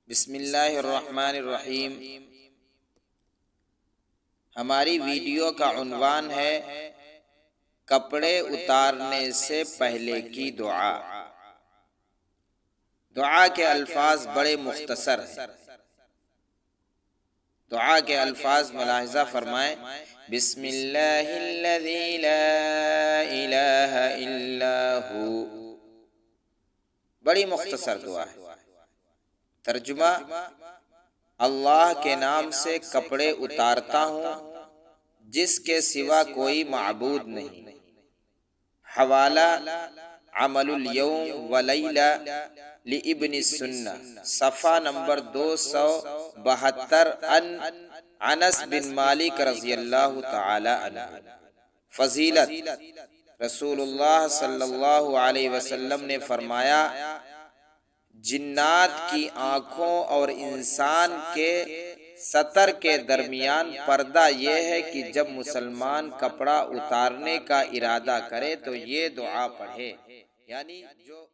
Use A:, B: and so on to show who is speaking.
A: بسم اللہ الرحمن الرحیم۔ ہماری ویڈیو کا عنوان ہے کپڑے اتارنے سے پہلے کی دعا۔ دعا کے الفاظ بڑے مختصر ہیں۔ دعا کے الفاظ ملاحظہ فرمائیں۔ بسم اللہ الذی لا الہ الا ہو، بڑی مختصر دعا ہے۔ ترجمہ: اللہ کے نام سے کپڑے اتارتا ہوں جس کے سوا کوئی معبود نہیں۔ حوالہ: عمل الیوم ولیلہ لابن السنہ، صفحہ نمبر 272، انس بن مالک رضی اللہ تعالی عنہ۔ فضیلت: رسول اللہ صلی اللہ علیہ وسلم نے فرمایا، جنات کی آنکھوں اور انسان کے سطر کے درمیان پردہ یہ ہے کہ جب مسلمان کپڑا اتارنے کا ارادہ کرے تو یہ دعا پڑھے، یعنی جو